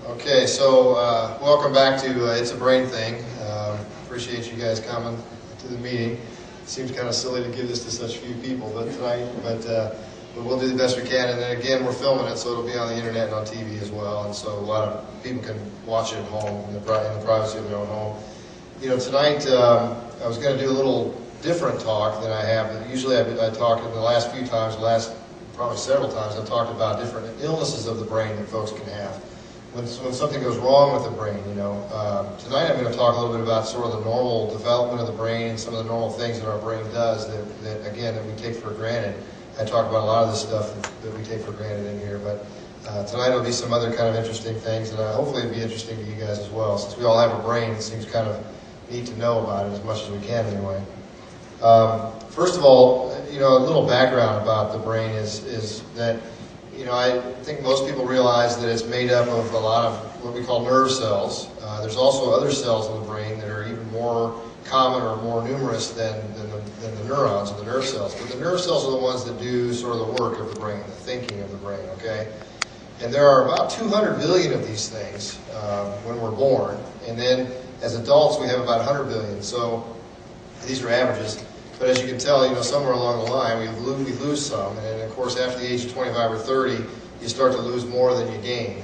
Okay, so welcome back to It's a Brain Thing. Appreciate you guys coming to the meeting. It seems kind of silly to give this to such few people, but tonight, but we'll do the best we can. And then again, we're filming it, so it'll be on the internet and on TV as well. And so a lot of people can watch it at home in the privacy of their own home. You know, tonight I was going to do a little different talk than I have. Usually I talk in the last few times, probably several times, I've talked about different illnesses of the brain that folks can have. When something goes wrong with the brain, you know. Tonight I'm going to talk a little bit about sort of the normal development of the brain and some of the normal things that our brain does that we take for granted. I talk about a lot of this stuff that we take for granted in here, but tonight will be some other kind of interesting things, and hopefully it'll be interesting to you guys as well. Since we all have a brain, it seems kind of neat to know about it as much as we can anyway. First of all, you know, a little background about the brain is that, you know, I think most people realize that it's made up of a lot of what we call nerve cells. There's also other cells in the brain that are even more common or more numerous than the neurons or the nerve cells. But the nerve cells are the ones that do sort of the work of the brain, the thinking of the brain, okay? And there are about 200 billion of these things when we're born. And then as adults, we have about 100 billion. So these are averages. But as you can tell, you know, somewhere along the line, we lose some. And of course, after the age of 25 or 30, you start to lose more than you gain.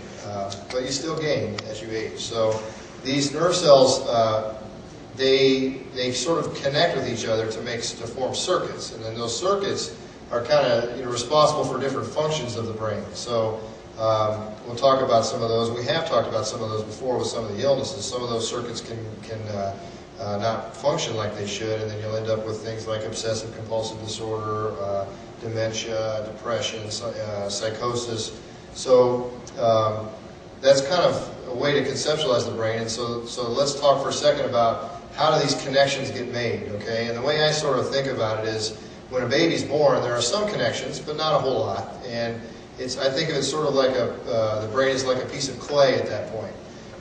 But you still gain as you age. So these nerve cells, they sort of connect with each other to form circuits. And then those circuits are kind of, you know, responsible for different functions of the brain. So we'll talk about some of those. We have talked about some of those before with some of the illnesses. Some of those circuits can not function like they should, and then you'll end up with things like obsessive compulsive disorder, dementia, depression, psychosis. So that's kind of a way to conceptualize the brain. And so let's talk for a second about how do these connections get made, okay? And the way I sort of think about it is when a baby's born, there are some connections, but not a whole lot. And I think of it sort of like the brain is like a piece of clay at that point.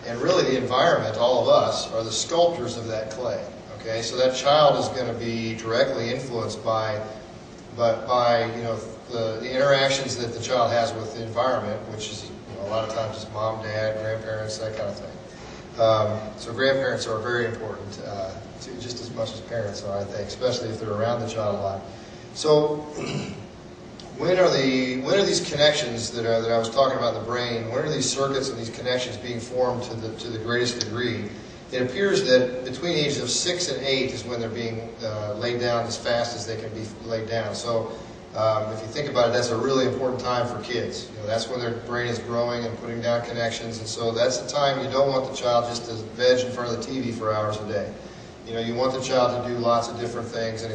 And really the environment, all of us, are the sculptors of that clay. Okay, so that child is going to be directly influenced by you know, the interactions that the child has with the environment, which is, you know, a lot of times is mom, dad, grandparents, that kind of thing. So grandparents are very important, just as much as parents are, I think, especially if they're around the child a lot. So when are these connections that I was talking about in the brain, when are these circuits and these connections being formed to the greatest degree? It appears that between the ages of 6 and 8 is when they're being laid down as fast as they can be laid down. So if you think about it, that's a really important time for kids. You know, that's when their brain is growing and putting down connections, and so that's the time you don't want the child just to veg in front of the TV for hours a day. You know, you want the child to do lots of different things and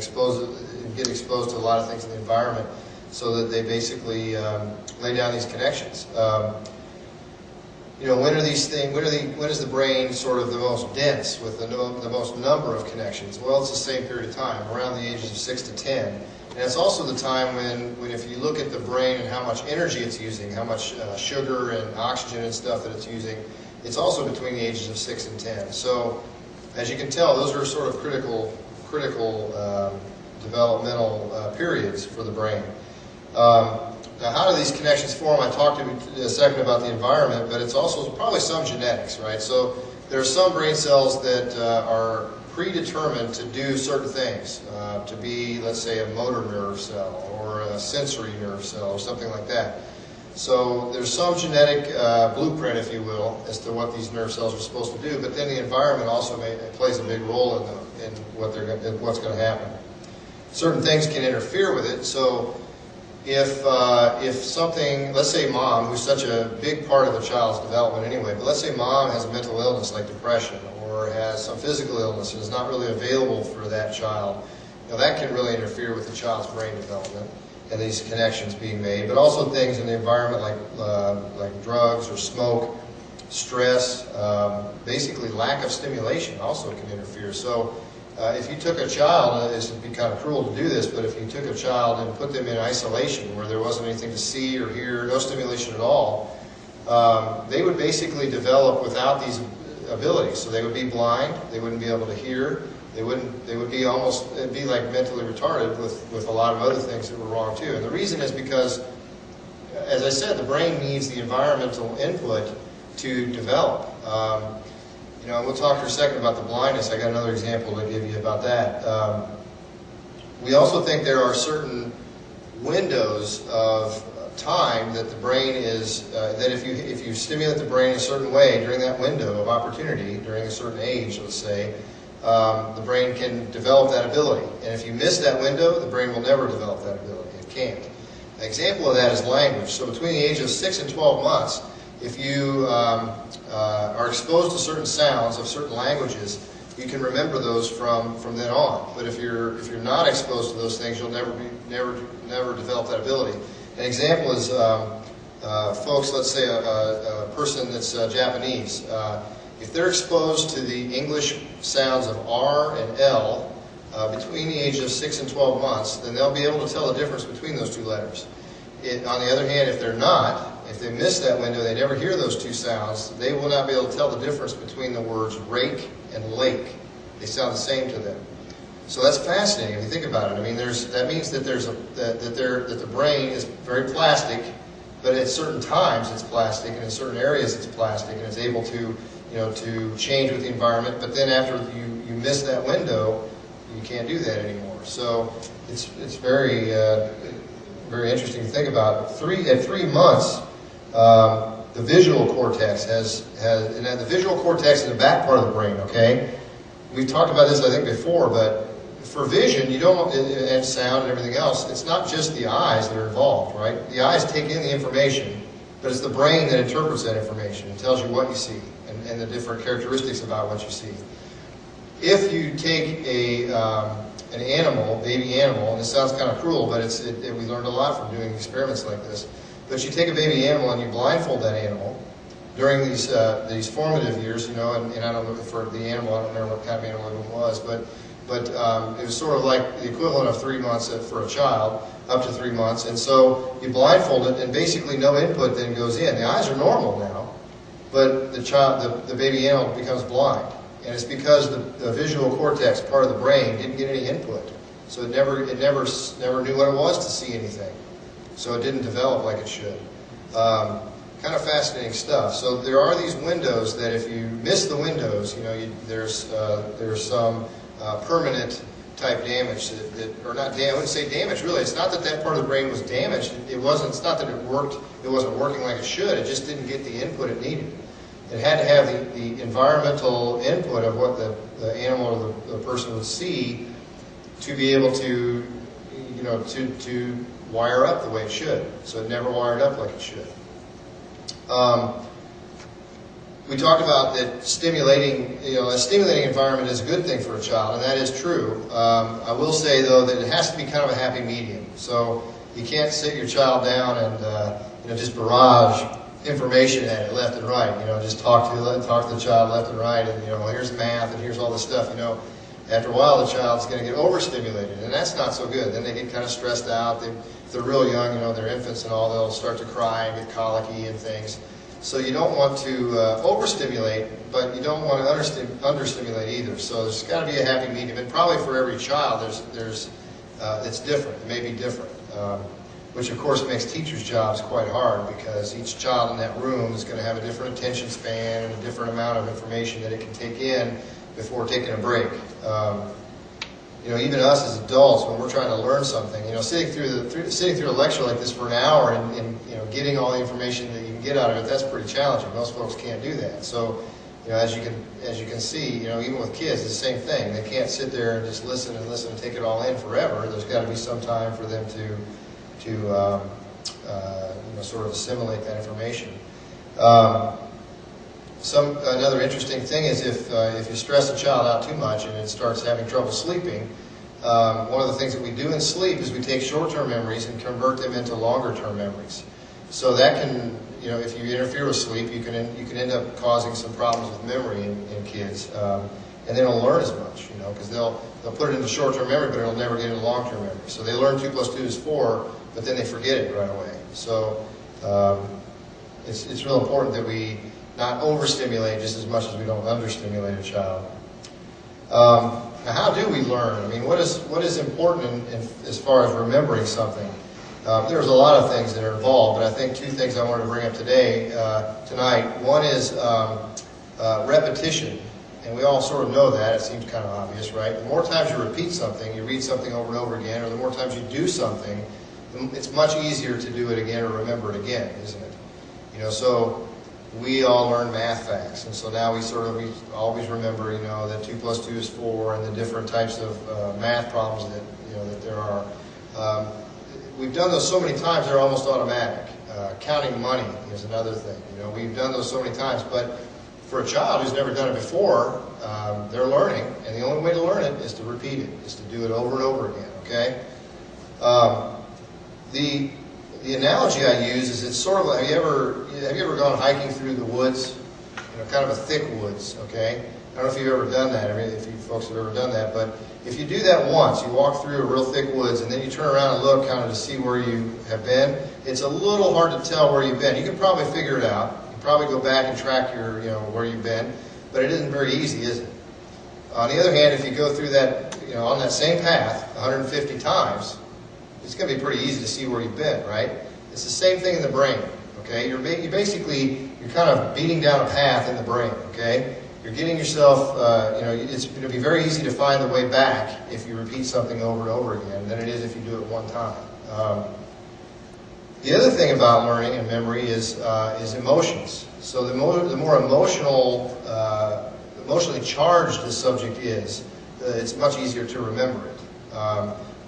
get exposed to a lot of things in the environment, so that they basically lay down these connections. You know, when are these things? When is the brain sort of the most dense with the most number of connections? Well, it's the same period of time, around the ages of 6 to 10, and it's also the time when if you look at the brain and how much energy it's using, how much sugar and oxygen and stuff that it's using, it's also between the ages of 6 and 10. So, as you can tell, those are sort of critical developmental periods for the brain. Now, how do these connections form? I talked to you a second about the environment, but it's also probably some genetics, right? So there are some brain cells that are predetermined to do certain things, to be, let's say, a motor nerve cell or a sensory nerve cell or something like that. So there's some genetic blueprint, if you will, as to what these nerve cells are supposed to do, but then the environment also plays a big role in what's going to happen. Certain things can interfere with it, so if something, let's say mom, who's such a big part of a child's development anyway, but let's say mom has a mental illness like depression or has some physical illness and is not really available for that child, you know, that can really interfere with the child's brain development and these connections being made. But also things in the environment like drugs or smoke, stress, basically lack of stimulation also can interfere. So if you took a child, it would be kind of cruel to do this, but if you took a child and put them in isolation where there wasn't anything to see or hear, no stimulation at all, they would basically develop without these abilities. So they would be blind, they wouldn't be able to hear, it'd be like mentally retarded with a lot of other things that were wrong too. And the reason is because, as I said, the brain needs the environmental input to develop. You know, we'll talk for a second about the blindness. I got another example to give you about that. We also think there are certain windows of time that the brain is, that if you stimulate the brain in a certain way during that window of opportunity, during a certain age, let's say, the brain can develop that ability. And if you miss that window, the brain will never develop that ability. It can't. An example of that is language. So between the age of 6 and 12 months, if you are exposed to certain sounds of certain languages, you can remember those from then on. But if you're not exposed to those things, you'll never develop that ability. An example is folks, let's say a person that's Japanese. If they're exposed to the English sounds of R and L between the age of 6 and 12 months, then they'll be able to tell the difference between those two letters. On the other hand, if they're not, if they miss that window, they never hear those two sounds, they will not be able to tell the difference between the words rake and lake. They sound the same to them. So that's fascinating if you think about it. I mean, that means that that the brain is very plastic, but at certain times it's plastic, and in certain areas it's plastic, and it's able to, to change with the environment. But then after you miss that window, you can't do that anymore. So it's very very interesting to think about. At 3 months, the visual cortex and the visual cortex in the back part of the brain. Okay, we've talked about this I think before, but for vision, you don't, and sound and everything else, it's not just the eyes that are involved, right? The eyes take in the information, but it's the brain that interprets that information and tells you what you see and the different characteristics about what you see. If you take an animal, baby animal, and this sounds kind of cruel, but we learned a lot from doing experiments like this, but you take a baby animal and you blindfold that animal during these formative years, and I don't know for the animal, I don't remember what kind of animal it was, but it was sort of like the equivalent of 3 months for a child, up to 3 months. And so you blindfold it, and basically no input then goes in. The eyes are normal now, but the baby animal becomes blind. And it's because the visual cortex part of the brain didn't get any input. So it never knew what it was to see anything. So it didn't develop like it should. Kind of fascinating stuff. So there are these windows that if you miss the windows, there's some permanent type damage or not damage. I wouldn't say damage really. It's not that part of the brain was damaged. It's not that it wasn't working like it should. It just didn't get the input it needed. It had to have the environmental input of what the animal or the person would see to be able to to wire up the way it should. So it never wired up like it should. We talked about that stimulating, a stimulating environment is a good thing for a child, and that is true. I will say, though, that it has to be kind of a happy medium. So you can't sit your child down and just barrage information at it left and right. Just talk to the child left and right, and here's math and here's all this stuff. After a while, the child's going to get overstimulated, and that's not so good. Then they get kind of stressed out. If they're real young, they're infants and all, they'll start to cry and get colicky and things. So you don't want to overstimulate, but you don't want to understimulate either. So there's got to be a happy medium, and probably for every child, it's different. It may be different, which of course makes teachers' jobs quite hard because each child in that room is going to have a different attention span and a different amount of information that it can take in before taking a break. Even us as adults, when we're trying to learn something, sitting through a lecture like this for an hour and getting all the information that you can get out of it, that's pretty challenging. Most folks can't do that. So, as you can see, even with kids, it's the same thing. They can't sit there and just listen and take it all in forever. There's got to be some time for them to sort of assimilate that information. Another interesting thing is if you stress a child out too much and it starts having trouble sleeping, one of the things that we do in sleep is we take short-term memories and convert them into longer-term memories. So that can, if you interfere with sleep, you can end up causing some problems with memory in kids, and they don't learn as much, because they'll put it into short-term memory, but it'll never get into long-term memory. So they learn 2 + 2 is 4, but then they forget it right away. So it's real important that we not overstimulate just as much as we don't understimulate a child. Now, how do we learn? I mean, what is important as far as remembering something? There's a lot of things that are involved, but I think two things I wanted to bring up tonight. One is repetition, and we all sort of know that. It seems kind of obvious, right? The more times you repeat something, you read something over and over again, or the more times you do something, it's much easier to do it again or remember it again, isn't it? You know, so we all learn math facts, and so now we always remember, you know, that 2 + 2 is 4, and the different types of math problems that, you know, that there are. We've done those so many times, they're almost automatic. Counting money is another thing. You know, we've done those so many times, but for a child who's never done it before, they're learning, and the only way to learn it is to repeat it, is to do it over and over again, okay? The analogy I use is it's sort of like, have you ever gone hiking through the woods? You know, kind of a thick woods, okay? I don't know if you've ever done that, I mean, if you folks have ever done that, but if you do that once, you walk through a real thick woods and then you turn around and look kind of to see where you have been, it's a little hard to tell where you've been. You can probably figure it out. You can probably go back and track your, you know, where you've been, but it isn't very easy, is it? On the other hand, if you go through that, you know, on that same path 150 times, it's going to be pretty easy to see where you've been, right? It's the same thing in the brain, okay? You're kind of beating down a path in the brain, okay? You're getting yourself, you know, it's going to be very easy to find the way back if you repeat something over and over again than it is if you do it one time. The other thing about learning and memory is emotions. So the more emotionally charged the subject is, it's much easier to remember it.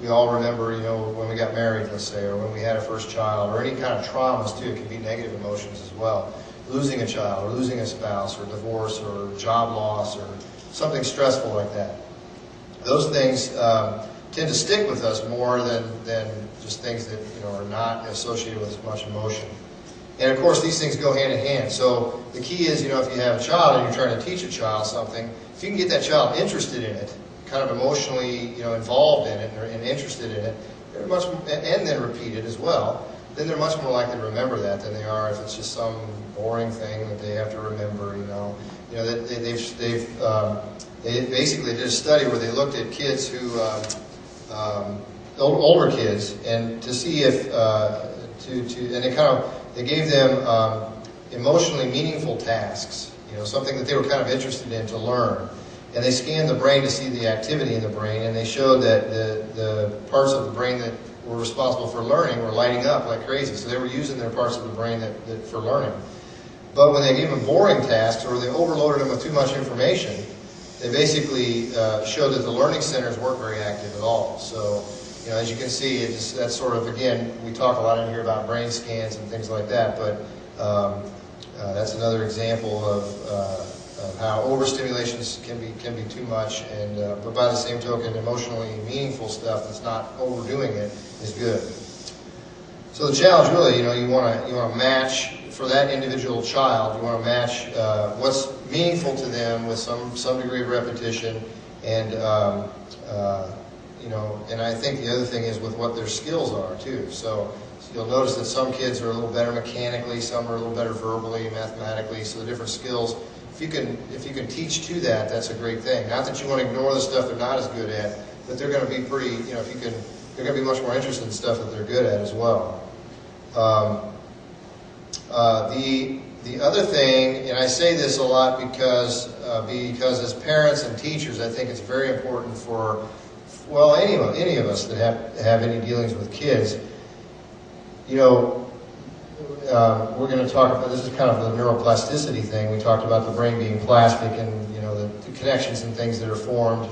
We all remember, you know, when we got married, let's say, or when we had a first child, or any kind of traumas too. It can be negative emotions as well. Losing a child, or losing a spouse, or divorce, or job loss, or something stressful like that. Those things tend to stick with us more than just things that, you know, are not associated with as much emotion. And of course, these things go hand in hand. So the key is, you know, if you have a child and you're trying to teach a child something, if you can get that child interested in it, kind of emotionally, you know, involved in it and interested in it, and then repeat it as well, then they're much more likely to remember that than they are if it's just some boring thing that they have to remember. You know, they basically did a study where they looked at kids who, older kids, and to see if and they gave them emotionally meaningful tasks. You know, something that they were kind of interested in to learn. And they scanned the brain to see the activity in the brain, and they showed that the parts of the brain that were responsible for learning were lighting up like crazy. So they were using their parts of the brain that for learning. But when they gave them boring tasks, or they overloaded them with too much information, they basically showed that the learning centers weren't very active at all. So, you know, as you can see, that's sort of, again, we talk a lot in here about brain scans and things like that, but that's another example of how overstimulations can be too much, and but by the same token, emotionally meaningful stuff that's not overdoing it is good. So the challenge, really, you know, you want to match for that individual child. You want to match what's meaningful to them with some degree of repetition, and you know, and I think the other thing is with what their skills are too. So you'll notice that some kids are a little better mechanically, some are a little better verbally, mathematically. So the different skills. If you can teach to that, that's a great thing. Not that you want to ignore the stuff they're not as good at, but they're going to be pretty, you know, they're going to be much more interested in stuff that they're good at as well. The other thing, and I say this a lot because as parents and teachers, I think it's very important for, well, any of us that have any dealings with kids. You know, we're going to talk about, this is kind of the neuroplasticity thing. We talked about the brain being plastic, and, you know, the connections and things that are formed,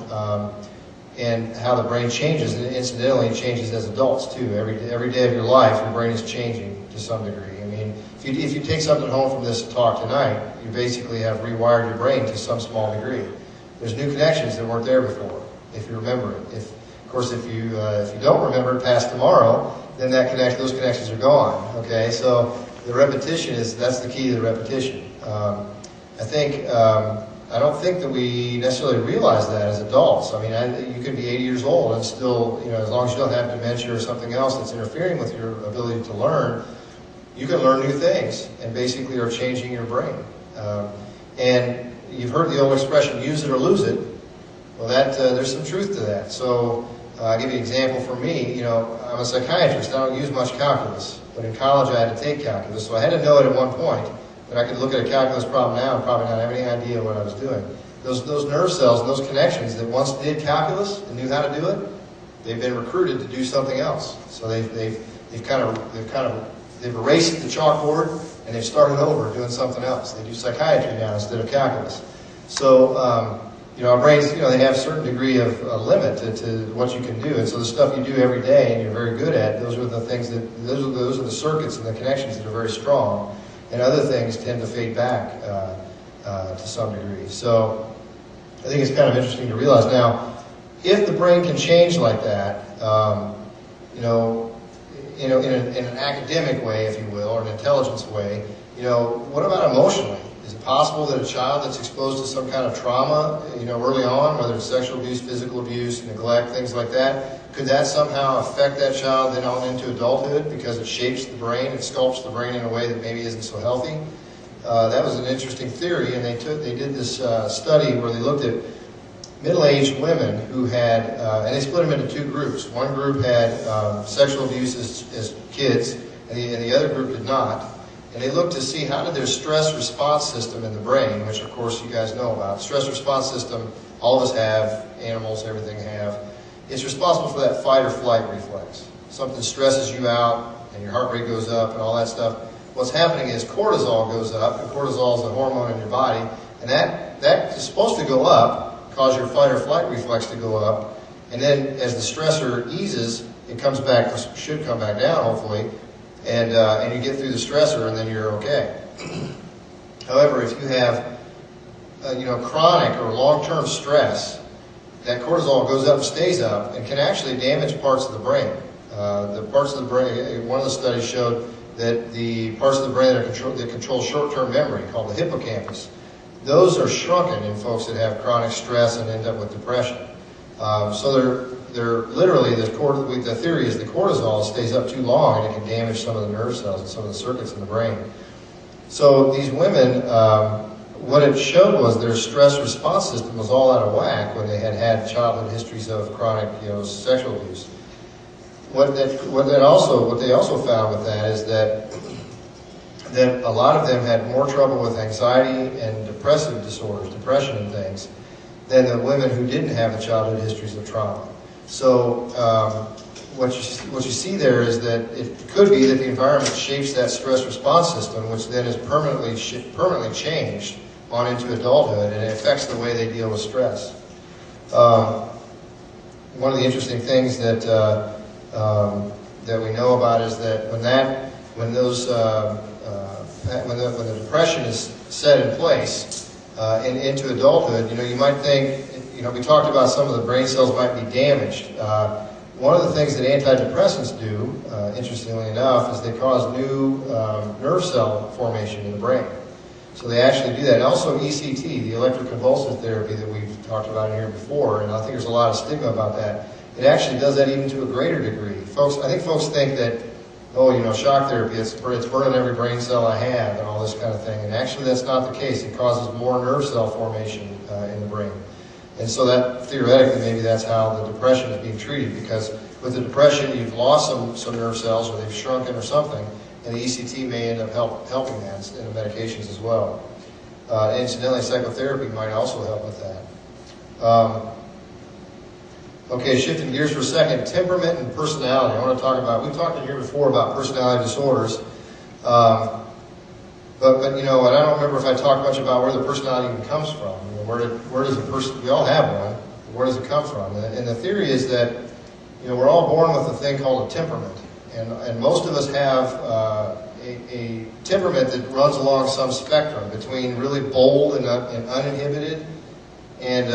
and how the brain changes. And incidentally, it changes as adults too. Every day of your life, your brain is changing to some degree. I mean, if you take something home from this talk tonight, you basically have rewired your brain to some small degree. There's new connections that weren't there before, if you remember it. Of course, if you don't remember it past tomorrow, then those connections are gone. Okay, so the repetition that's the key to the repetition. I don't think that we necessarily realize that as adults. I mean, you could be 80 years old and still, you know, as long as you don't have dementia or something else that's interfering with your ability to learn, you can learn new things and basically are changing your brain. And you've heard the old expression, use it or lose it. Well, there's some truth to that. So I'll give you an example for me. You know, I'm a psychiatrist. I don't use much calculus, but in college I had to take calculus, so I had to know it at one point. But I could look at a calculus problem now and probably not have any idea what I was doing. Those nerve cells and those connections that once did calculus and knew how to do it, they've been recruited to do something else. So they've erased the chalkboard and they've started over doing something else. They do psychiatry now instead of calculus. So you know, our brains, you know, they have a certain degree of limit to what you can do. And so the stuff you do every day and you're very good at, those are the things that, those are the circuits and the connections that are very strong. And other things tend to fade back to some degree. So I think it's kind of interesting to realize. Now, if the brain can change like that, you know, in an academic way, if you will, or an intelligence way, you know, what about emotionally? Is it possible that a child that's exposed to some kind of trauma, you know, early on, whether it's sexual abuse, physical abuse, neglect, things like that, could that somehow affect that child then on into adulthood because it shapes the brain, it sculpts the brain in a way that maybe isn't so healthy? That was an interesting theory, and they did this study where they looked at middle-aged women who had, and they split them into two groups. One group had sexual abuse as kids, and the other group did not. And they looked to see how did their stress response system in the brain, which of course you guys know about. Stress response system, all of us have, animals, everything have. It's responsible for that fight or flight reflex. Something stresses you out and your heart rate goes up and all that stuff. What's happening is cortisol goes up, and cortisol is a hormone in your body, and that is supposed to go up, cause your fight or flight reflex to go up, and then as the stressor eases, it comes back, should come back down hopefully, and you get through the stressor and then you're okay. However, if you have you know, chronic or long-term stress, that cortisol goes up and stays up and can actually damage parts of the brain. The parts of the brain, one of the studies showed that the parts of the brain that control short-term memory, called the hippocampus, those are shrunken in folks that have chronic stress and end up with depression. So they're literally, the theory is the cortisol stays up too long and it can damage some of the nerve cells and some of the circuits in the brain. So these women, what it showed was their stress response system was all out of whack when they had childhood histories of chronic, you know, sexual abuse. What they also found with that is that a lot of them had more trouble with anxiety and depressive disorders, depression and things, than the women who didn't have the childhood histories of trauma. So what you see there is that it could be that the environment shapes that stress response system, which then is permanently changed on into adulthood, and it affects the way they deal with stress. One of the interesting things that we know about is that when the depression is set in place into adulthood, you know, you might think, you know, we talked about some of the brain cells might be damaged. One of the things that antidepressants do, interestingly enough, is they cause new nerve cell formation in the brain. So they actually do that. And also ECT, the electroconvulsive therapy that we've talked about in here before, and I think there's a lot of stigma about that. It actually does that even to a greater degree. I think folks think that, oh, you know, shock therapy, it's burning every brain cell I have and all this kind of thing. And actually that's not the case. It causes more nerve cell formation in the brain. And so that, theoretically, maybe that's how the depression is being treated, because with the depression, you've lost some nerve cells, or they've shrunken or something, and the ECT may end up helping that, and the medications as well. Incidentally, psychotherapy might also help with that. Okay, shifting gears for a second, temperament and personality. I want to talk about, we've talked in here before about personality disorders, but you know, and I don't remember if I talked much about where the personality even comes from. You know, where does a person, we all have one, where does it come from? And the theory is that, you know, we're all born with a thing called a temperament. And most of us have a temperament that runs along some spectrum between really bold and uninhibited and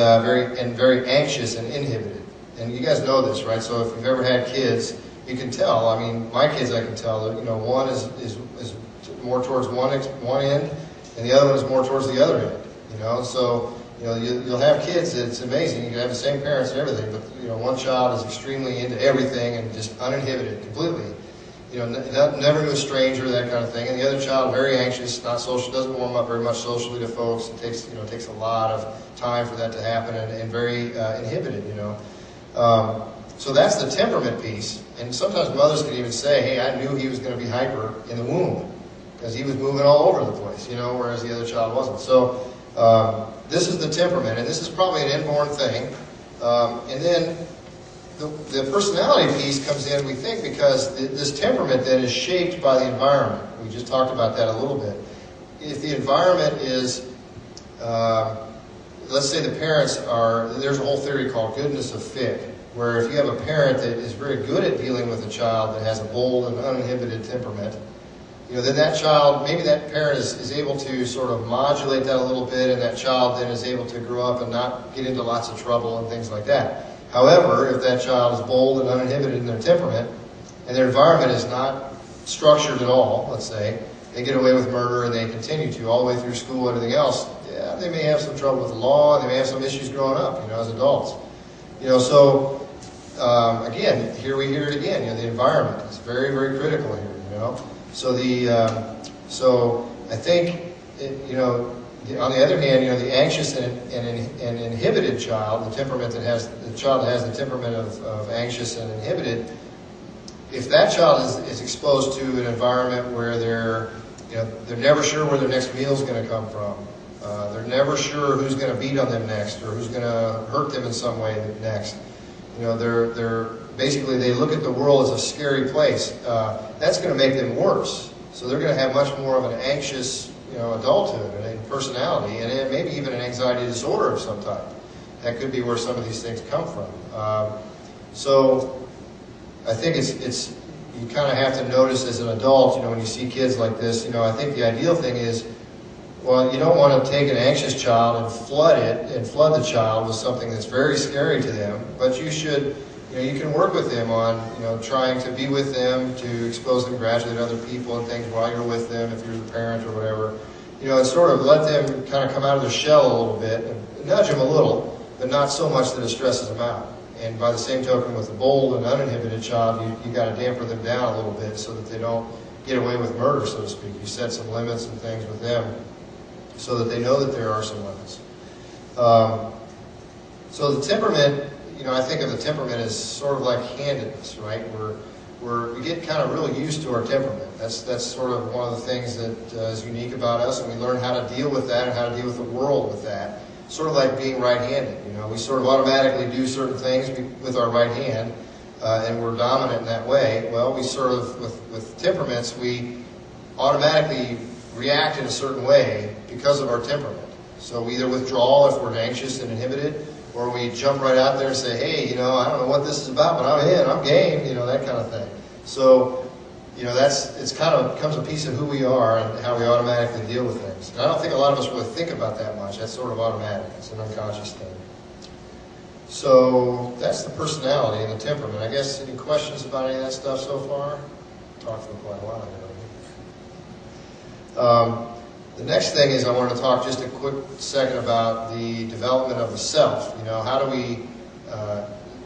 very anxious and inhibited. And you guys know this, right? So if you've ever had kids, you can tell. I mean, my kids, I can tell that, you know, one is more towards one end, and the other one is more towards the other end. You know, so you know you'll have kids. It's amazing. You can have the same parents and everything, but you know, one child is extremely into everything and just uninhibited completely. You know, never to a stranger, that kind of thing. And the other child, very anxious, not social, doesn't warm up very much socially to folks. It takes a lot of time for that to happen, and very inhibited. You know. So that's the temperament piece. And sometimes mothers can even say, hey, I knew he was going to be hyper in the womb because he was moving all over the place, you know, whereas the other child wasn't. So this is the temperament, and this is probably an inborn thing. And then the personality piece comes in, we think, because this temperament then is shaped by the environment. We just talked about that a little bit. If the environment is, let's say the parents are, there's a whole theory called goodness of fit, where if you have a parent that is very good at dealing with a child that has a bold and uninhibited temperament, you know, then that child, maybe that parent is able to sort of modulate that a little bit, and that child then is able to grow up and not get into lots of trouble and things like that. However, if that child is bold and uninhibited in their temperament, and their environment is not structured at all, let's say, they get away with murder and they continue to all the way through school and everything else, yeah, they may have some trouble with the law, and they may have some issues growing up, you know, as adults. You know, so, again, here we hear it again, you know, the environment is very, very critical here, you know. So so I think, you know, on the other hand, you know, the anxious and inhibited child, the temperament that has, the child that has the temperament of anxious and inhibited, if that child is exposed to an environment where they're never sure where their next meal is going to come from, they're never sure who's going to beat on them next or who's going to hurt them in some way next. You know, they're basically, they look at the world as a scary place. That's going to make them worse. So they're going to have much more of an anxious, you know, adulthood and personality, and maybe even an anxiety disorder of some type. That could be where some of these things come from. So I think it's you kind of have to notice as an adult, you know, when you see kids like this, you know, I think the ideal thing is, well, you don't want to take an anxious child and flood the child with something that's very scary to them, but you should, you know, you can work with them on, you know, trying to be with them, to expose them gradually to other people and things while you're with them, if you're the parent or whatever, you know, and sort of let them kind of come out of their shell a little bit and nudge them a little, but not so much that it stresses them out. And by the same token, with a bold and uninhibited child, you got to damper them down a little bit so that they don't get away with murder, so to speak. You set some limits and things with them so that they know that there are some limits. So the temperament, you know, I think of the temperament as sort of like handedness, right? We get kind of really used to our temperament. That's sort of one of the things that is unique about us, and we learn how to deal with that and how to deal with the world with that. Sort of like being right-handed, you know, we sort of automatically do certain things with our right hand, and we're dominant in that way. Well, we sort of, with temperaments, we automatically react in a certain way because of our temperament. So we either withdraw if we're anxious and inhibited, or we jump right out there and say, hey, you know, I don't know what this is about, but I'm in, I'm game, you know, that kind of thing. So, you know, it's kind of becomes a piece of who we are and how we automatically deal with things. And I don't think a lot of us really think about that much. That's sort of automatic. It's an unconscious thing. So that's the personality and the temperament. I guess any questions about any of that stuff so far? Talked for quite a while here. The next thing is I want to talk just a quick second about the development of the self. You know, how do we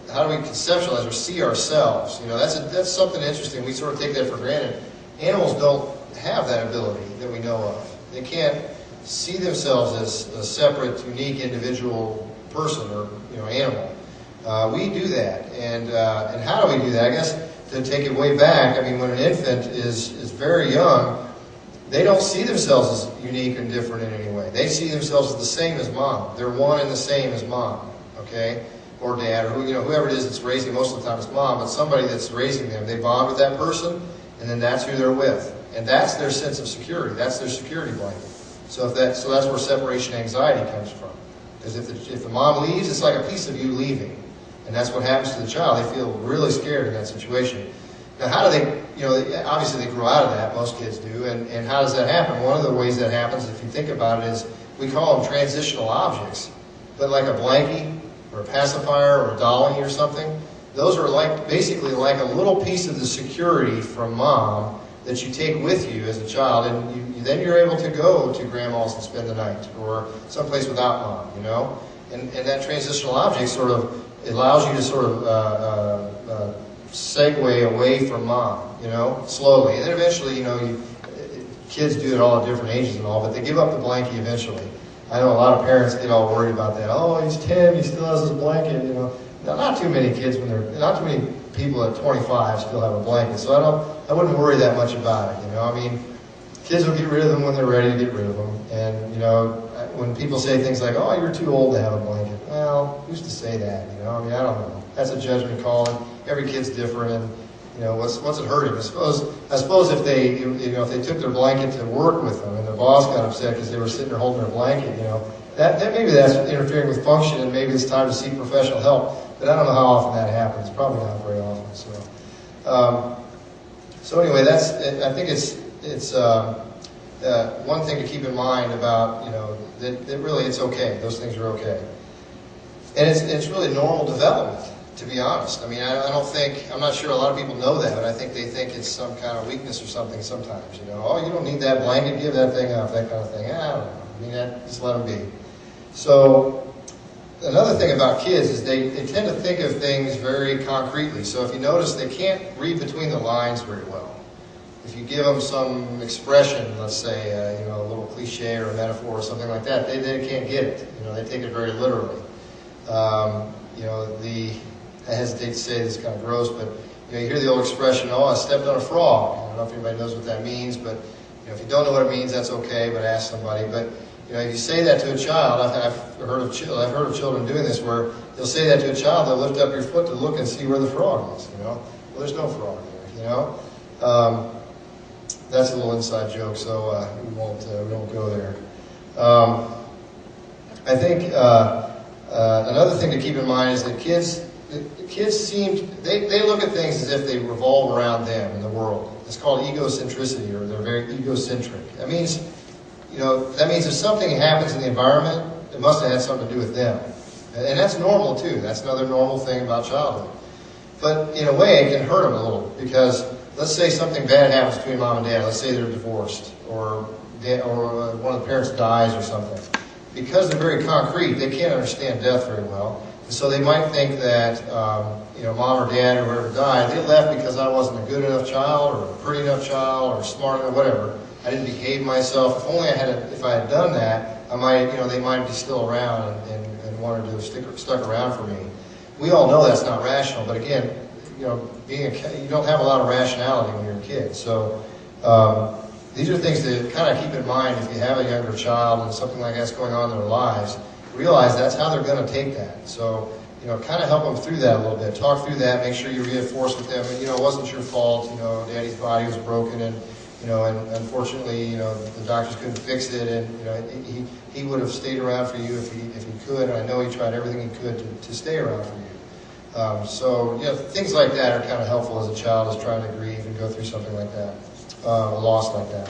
conceptualize or see ourselves? You know, that's something interesting. We sort of take that for granted. Animals don't have that ability that we know of. They can't see themselves as a separate, unique, individual person or, you know, animal. We do that, and how do we do that? I guess to take it way back. I mean, when an infant is very young, they don't see themselves as unique and different in any way. They see themselves as the same as mom. They're one and the same as mom, okay? Or dad, or whoever it is that's raising, most of the time it's mom, but somebody that's raising them. They bond with that person, and then that's who they're with. And that's their sense of security. That's their security blanket. So that's where separation anxiety comes from. Because if the mom leaves, it's like a piece of you leaving. And that's what happens to the child. They feel really scared in that situation. Now, how do they, you know, obviously they grow out of that, most kids do, and how does that happen? One of the ways that happens, if you think about it, is we call them transitional objects. But like a blankie, or a pacifier, or a dolly or something, those are like, basically like a little piece of the security from mom that you take with you as a child, and then you're able to go to grandma's and spend the night, or someplace without mom, you know? And that transitional object sort of allows you to sort of segue away from mom, you know, slowly. And then eventually, you know, kids do it all at different ages and all, but they give up the blankie eventually. I know a lot of parents get all worried about that. Oh, he's 10, he still has his blanket, you know. Now, not too many kids not too many people at 25 still have a blanket, so I wouldn't worry that much about it. I mean, kids will get rid of them when they're ready to get rid of them. And when people say things like, "Oh, you're too old to have a blanket," well, who's to say that? I mean, I don't know. That's a judgment call, and every kid's different. And what's it hurting? I suppose if they if they took their blanket to work with them, and their boss got upset because they were sitting there holding their blanket, that maybe that's interfering with function, and maybe it's time to seek professional help. But I don't know how often that happens. Probably not very often. So anyway, I think it's one thing to keep in mind about that really it's okay. Those things are okay, and it's really normal development. To be honest, I mean, I'm not sure a lot of people know that, but I think they think it's some kind of weakness or something sometimes. Oh, you don't need that blanket, give that thing up, that kind of thing. I don't know. I mean, just let them be. So. Another thing about kids is they tend to think of things very concretely. So if you notice, they can't read between the lines very well. If you give them some expression, let's say, a little cliche or a metaphor or something like that, they can't get it. They take it very literally. I hesitate to say this is kind of gross, but you hear the old expression, "Oh, I stepped on a frog." I don't know if anybody knows what that means, but if you don't know what it means, that's okay. But ask somebody. But if you say that to a child, I've heard of children doing this, where you'll say that to a child, they'll lift up your foot to look and see where the frog is. Well, there's no frog there. That's a little inside joke, so we won't go there. I think another thing to keep in mind is that kids they look at things as if they revolve around them in the world. It's called egocentricity, or they're very egocentric. That means if something happens in the environment, it must have had something to do with them. And that's normal too. That's another normal thing about childhood. But in a way, it can hurt them a little, because let's say something bad happens between mom and dad. Let's say they're divorced, or one of the parents dies or something. Because they're very concrete, they can't understand death very well. And so they might think that mom or dad or whoever died, they left because I wasn't a good enough child, or a pretty enough child, or smart enough, whatever. I didn't behave myself. If only if I had done that, I might, they might be still around and wanted to have stuck around for me. We all know that's not rational, but again, you don't have a lot of rationality when you're a kid. So these are things to kind of keep in mind if you have a younger child and something like that's going on in their lives. Realize that's how they're going to take that. So kind of help them through that a little bit. Talk through that. Make sure you reinforce with them. It wasn't your fault. Daddy's body was broken, and unfortunately, the doctors couldn't fix it, and he would have stayed around for you if he could. And I know he tried everything he could to stay around for you. So things like that are kind of helpful as a child is trying to grieve and go through something like that, a loss like that.